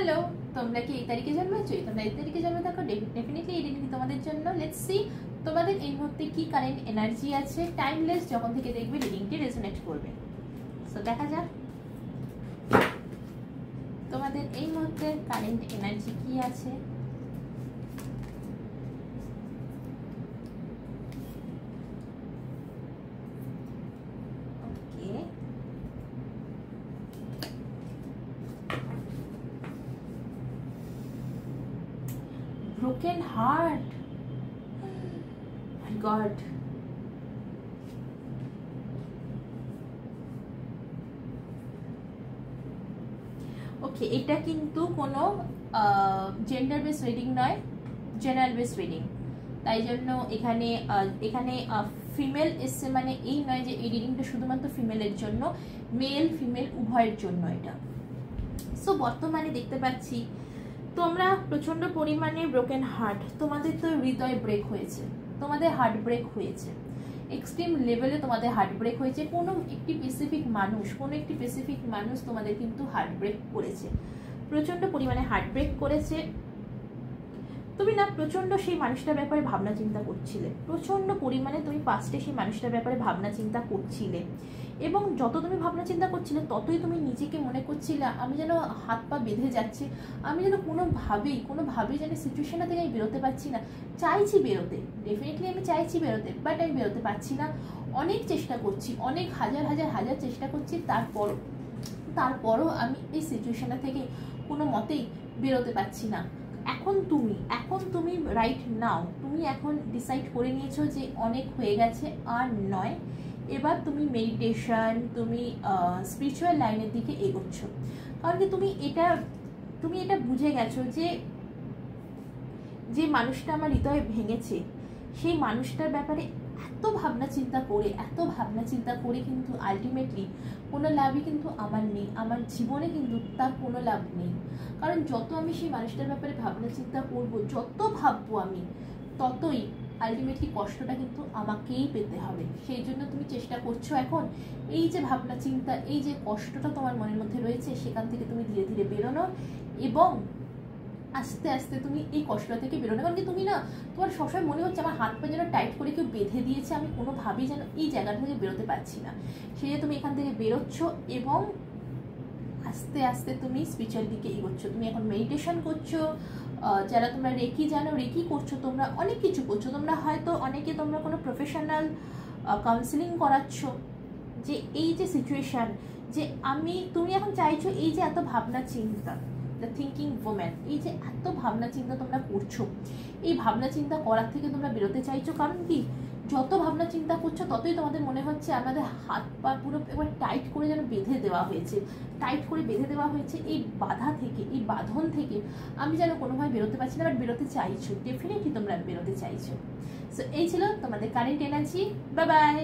Hello, তোমরা কি এই তারিখে জন্মেছো? তোমরা এই তারিখে জন্মে থাকো, ডেফিনেটলি এই রিডিং তোমাদের জন্য। লেটস সি তোমাদের এই মুহূর্তে কি কারেন্ট এনার্জি আছে। টাইমলেস যখন থেকে দেখবে রিডিংটি রেজোনেট করবে। সো দেখা যাক তোমাদের এই মুহূর্তে কারেন্ট এনার্জি কি আছে। Broken heart. My God. ওকে, এটা কিন্তু কোনো জেন্ডার বেস রিডিং নয়, জেনারেল বেস রিডিং। তাই জন্য এখানে এখানে ফিমেল এসছে মানে এই নয় যে এই রিডিংটা শুধুমাত্র ফিমেলের জন্য, মেল ফিমেল উভয়ের জন্য এটা। সো বর্তমানে দেখতে পাচ্ছি তোমরা প্রচন্ড পরিমাণে ব্রোকেন হার্ট, তোমাদের তো হৃদয় ব্রেক হয়েছে, তোমাদের হার্ট ব্রেক হয়েছে, এক্সট্রিম লেভেলে তোমাদের হার্ট ব্রেক হয়েছে। কোনো একটি স্পেসিফিক মানুষ তোমাদের কিন্তু হার্ট ব্রেক করেছে, প্রচন্ড পরিমাণে হার্ট ব্রেক করেছে। তুমি না প্রচন্ড সেই মানুষটার ব্যাপারে ভাবনা চিন্তা করছিলে, প্রচন্ড পরিমাণে তুমি পাস্টে সেই মানুষটার ব্যাপারে ভাবনা চিন্তা করছিলে, এবং যত তুমি ভাবনা চিন্তা করছিলে ততই তুমি নিজেকে মনে করছিলে আমি যেন হাত পা বেঁধে যাচ্ছে, আমি যেন কোনোভাবেই যেন সিচুয়েশনটা থেকে আমি বেরোতে পারছি না। চাইছি বেরোতে, ডেফিনেটলি আমি চাইছি বেরোতে, বাট আমি বেরোতে পারছি না। অনেক চেষ্টা করছি, অনেক হাজার চেষ্টা করছি, তারপরও আমি এই সিচুয়েশনটা থেকে কোনো মতেই বেরোতে পারছি না। এখন তুমি রাইট নাও, তুমি এখন ডিসাইড করে নিয়েছো যে অনেক হয়ে গেছে, আর নয়। এবার তুমি মেডিটেশন, তুমি স্পিরিচুয়াল লাইনের দিকে এগোচ্ছ, কারণ কি তুমি এটা বুঝে গেছো যে মানুষটা আমার হৃদয়ে ভেঙেছে, সেই মানুষটার ব্যাপারে এত ভাবনা চিন্তা করে কিন্তু আলটিমেটলি কোনো লাভই কিন্তু আমার নেই, আমার জীবনে কিন্তু তার কোনো লাভ নেই। কারণ যত আমি সেই মানুষটার ব্যাপারে ভাবনা চিন্তা করবো, যত ভাববো আমি, ততই আলটিমেটলি কষ্টটা কিন্তু আমাকেই পেতে হবে। সেই জন্য তুমি চেষ্টা করছো এখন এই যে ভাবনা চিন্তা, এই যে কষ্টটা তোমার মনের মধ্যে রয়েছে, সেখান থেকে তুমি ধীরে ধীরে বেরোনো, এবং আস্তে আস্তে তুমি এই কষ্ট থেকে বেরোনো। কারণ কি তুমি না, তোমার সবসময় মনে হচ্ছে আমার হাত পা যেন টাইট করে কেউ বেঁধে দিয়েছে, আমি কোনোভাবেই যেন এই জায়গা থেকে বেরোতে পারছি না। সেই যে তুমি এখান থেকে বেরোচ্ছ, এবং আস্তে আস্তে তুমি স্পিরিচুয়াল দিকে এগোচ্ছ। তুমি এখন মেডিটেশন করছো, যারা তোমরা রেকি জানো, রেকি করছো, তোমরা অনেক কিছু করছো, তোমরা হয়তো অনেকে তোমরা কোনো প্রফেশনাল কাউন্সিলিং করাচ্ছ, যে এই যে সিচুয়েশান, যে তুমি এখন চাইছো এই যে এত ভাবনা চিন্তা, দ্য থিঙ্কিং ওম্যান, এই যে এত ভাবনা চিন্তা তোমরা করছো, এই ভাবনা চিন্তা করার থেকে তোমরা বেরোতে চাইছো। কারণ কি যত ভাবনা চিন্তা করছো ততই তোমাদের মনে হচ্ছে আমাদের হাত পা পুরো একবার টাইট করে যেন বেঁধে দেওয়া হয়েছে, এই বাধা থেকে, এই বাঁধন থেকে আমি যেন কোনোভাবে বেরোতে পারছি না, বাট বেরোতে চাইছো, ডেফিনেটলি তোমরা বেরোতে চাইছো। সো এই ছিল তোমাদের কারেন্ট এনার্জি। Bye bye.